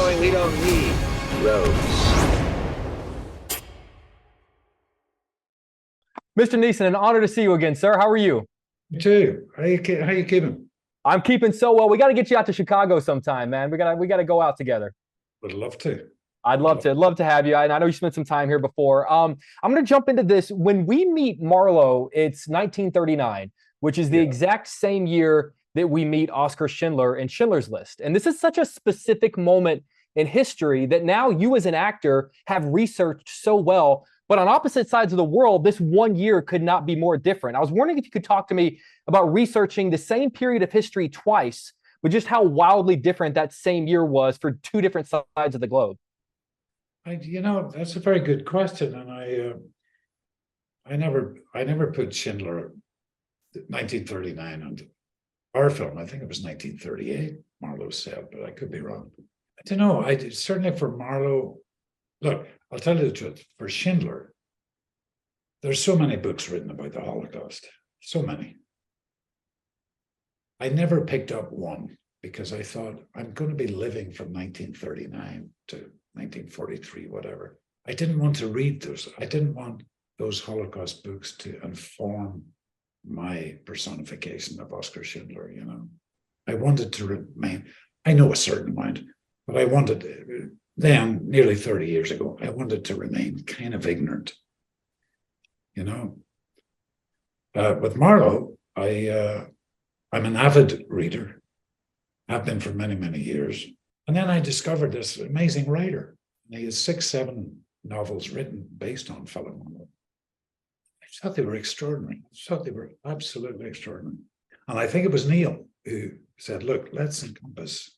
showing we don't need roads. Mr. Neeson, an honor to see you again, sir. How are you? You too. How you keeping? I'm keeping so well. We got to get you out to Chicago sometime, man. We gotta go out together. Would love to. I'd love to have you. I know you spent some time here before. I'm going to jump into this. When we meet Marlowe, it's 1939, which is the exact same year that we meet Oskar Schindler in Schindler's List. And this is such a specific moment in history that now you as an actor have researched so well. But on opposite sides of the world, this one year could not be more different. I was wondering if you could talk to me about researching the same period of history twice, but just how wildly different that same year was for two different sides of the globe. That's a very good question, and I never put Schindler 1939 on our film. I think it was 1938. Marlowe said, but I could be wrong. I don't know. Certainly for Marlowe. Look, I'll tell you the truth. For Schindler, there's so many books written about the Holocaust. So many. I never picked up one because I thought I'm going to be living from 1939 to 1943, whatever. I didn't want to read those. I didn't want those Holocaust books to inform my personification of Oskar Schindler, I wanted to remain, I know a certain amount, but I wanted, then, nearly 30 years ago, I wanted to remain kind of ignorant, With Marlowe, I'm an avid reader. I've been for many, many years. And then I discovered this amazing writer. He has 6, 7 novels written based on Philip Marlowe. I thought they were extraordinary. I thought they were absolutely extraordinary. And I think it was Neil who said, look, let's encompass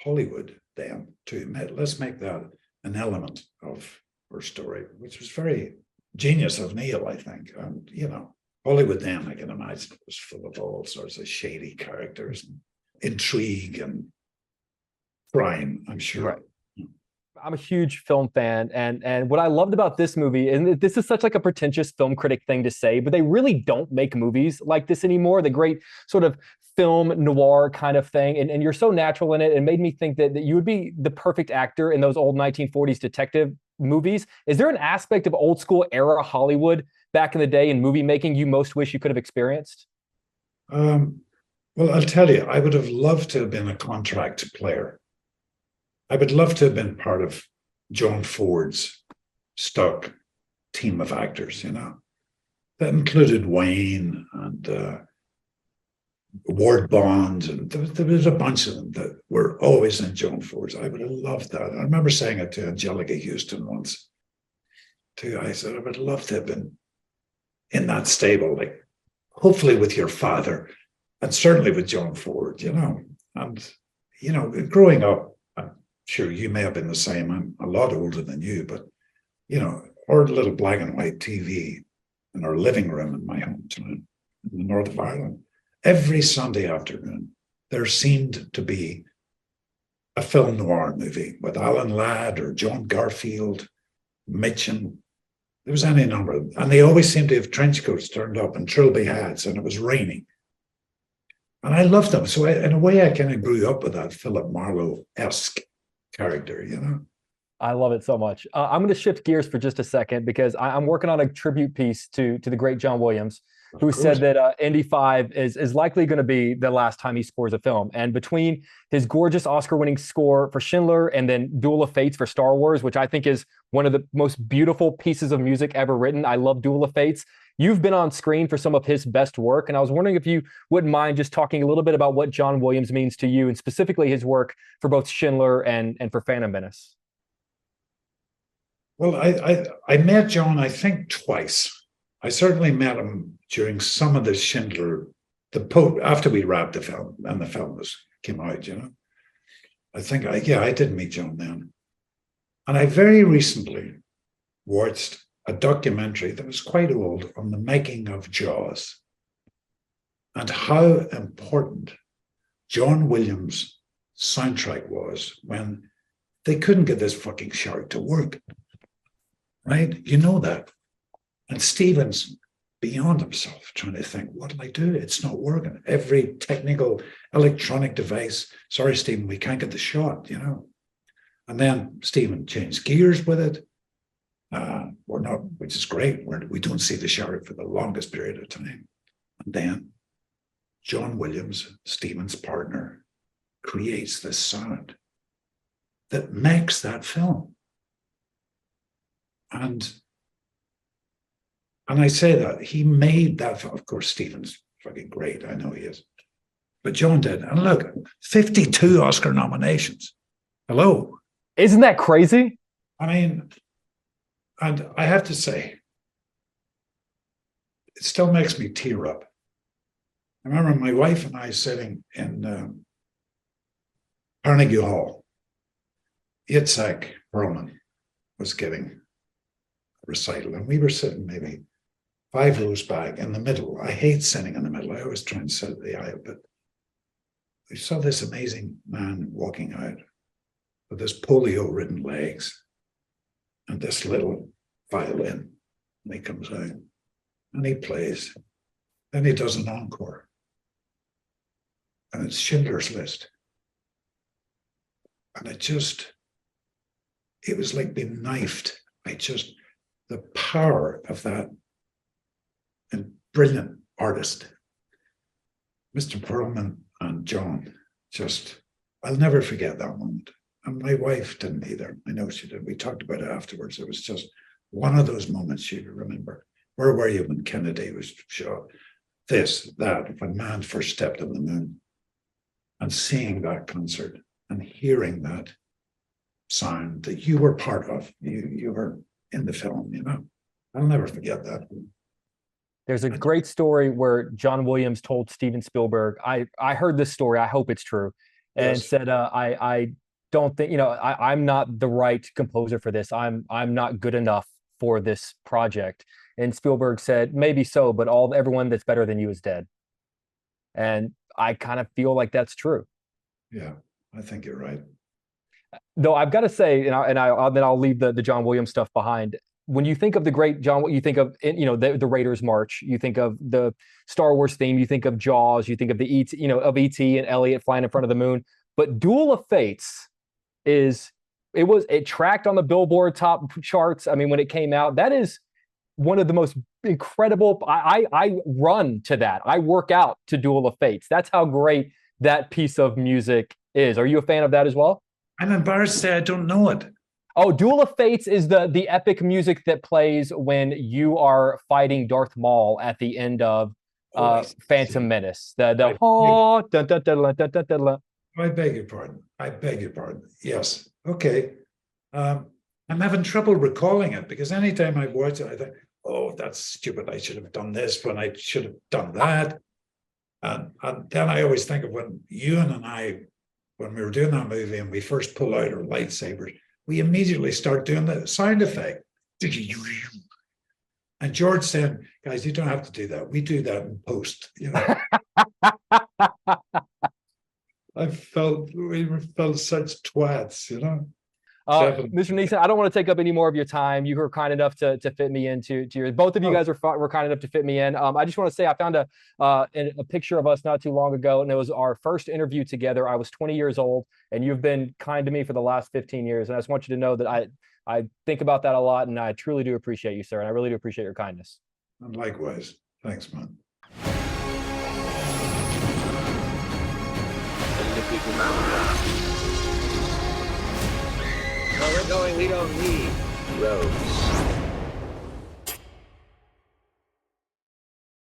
Hollywood then too. Let's make that an element of our story, which was very genius of Neil, I think. And, Hollywood then, I can imagine, was full of all sorts of shady characters, and intrigue and crime, I'm sure. Right. I'm a huge film fan, and what I loved about this movie, and this is such like a pretentious film critic thing to say, but they really don't make movies like this anymore. The great sort of film noir kind of thing, and you're so natural in it. It made me think that you would be the perfect actor in those old 1940s detective movies. Is there an aspect of old school era Hollywood back in the day in movie making you most wish you could have experienced? Well, I'll tell you, I would have loved to have been a contract player. I would love to have been part of John Ford's stock team of actors, That included Wayne and Ward Bond, and there was a bunch of them that were always in John Ford's. I would have loved that. I remember saying it to Angelica Houston once, too. I said, I would love to have been in that stable, like hopefully with your father, and certainly with John Ford, And, growing up, sure, you may have been the same. I'm a lot older than you, but, our little black and white TV in our living room in my hometown in the north of Ireland, every Sunday afternoon, there seemed to be a film noir movie with Alan Ladd or John Garfield, Mitchum. There was any number of them. And they always seemed to have trench coats turned up and trilby hats, and it was raining. And I loved them. So in a way, I kind of grew up with that Philip Marlowe-esque character, I love it so much. I'm going to shift gears for just a second because I'm working on a tribute piece to the great John Williams, who said that Indy 5 is likely going to be the last time he scores a film. And between his gorgeous Oscar-winning score for Schindler and then Duel of Fates for Star Wars, which I think is one of the most beautiful pieces of music ever written. I love Duel of Fates. You've been on screen for some of his best work, and I was wondering if you wouldn't mind just talking a little bit about what John Williams means to you, and specifically his work for both Schindler and for Phantom Menace. Well, I met John, I think, twice. I certainly met him during some of the Schindler, after we wrapped the film and the film came out, I think, I did meet John then. And I very recently watched a documentary that was quite old on the making of Jaws and how important John Williams' soundtrack was when they couldn't get this fucking shark to work. Right? You know that. And Steven's beyond himself trying to think, what do I do? It's not working. Every technical electronic device, sorry, Stephen, we can't get the shot, And then Stephen changed gears with it. We're not, which is great. We don't see the sheriff for the longest period of time. And then John Williams, Stephen's partner, creates this sound that makes that film. And I say that he made that film. Of course, Stephen's fucking great. I know he is. But John did. And look, 52 Oscar nominations. Hello. Isn't that crazy? I mean, and I have to say, it still makes me tear up. I remember my wife and I sitting in Carnegie Hall. Yitzhak Perlman was giving a recital, and we were sitting maybe 5 rows back in the middle. I hate sitting in the middle. I always try and sit at the aisle, but we saw this amazing man walking out with his polio-ridden legs and this little violin. And he comes out and he plays. Then he does an encore. And it's Schindler's List. And it was like being knifed. The power of that and brilliant artist, Mr. Perlman and John, I'll never forget that moment. And my wife didn't either. I know she did. We talked about it afterwards. It was just one of those moments she would remember. Where were you when Kennedy was shot? This, that, when man first stepped on the moon. And seeing that concert and hearing that sound that you were part of, you were in the film, you know. I'll never forget that. There's a great story where John Williams told Steven Spielberg, I heard this story, I hope it's true, and Yes. said, I don't think, I'm not the right composer for this. I'm not good enough for this project. And Spielberg said, maybe so, but everyone that's better than you is dead. And I kind of feel like that's true. Yeah, I think you're right. Though I've got to say, then I'll leave the John Williams stuff behind. When you think of the great John, you think of the Raiders March, you think of the Star Wars theme, you think of Jaws, you think of the E.T., of E.T. and Elliot flying in front of the moon. But Duel of Fates it tracked on the Billboard top charts. I mean, when it came out, that is one of the most incredible. I run to that. I work out to Duel of Fates. That's how great that piece of music is. Are you a fan of that as well? I'm embarrassed to say I don't know it. Oh, Duel of Fates is the epic music that plays when you are fighting Darth Maul at the end of Phantom Menace. I beg your pardon. I beg your pardon. Yes. Okay. I'm having trouble recalling it because anytime I watch it, I think, oh, that's stupid. I should have done this when I should have done that. And then I always think of when Ewan and I, when we were doing that movie and we first pull out our lightsabers, we immediately start doing the sound effect. And George said, guys, you don't have to do that. We do that in post. We felt such twats, Mr. Neeson, I don't want to take up any more of your time. You were kind enough to fit me into your. Both of you guys were kind enough to fit me in. I just want to say I found a picture of us not too long ago, and it was our first interview together. I was 20 years old, and you've been kind to me for the last 15 years. And I just want you to know that I think about that a lot, and I truly do appreciate you, sir. And I really do appreciate your kindness. And likewise, thanks, man. Where we're going, we don't need roads.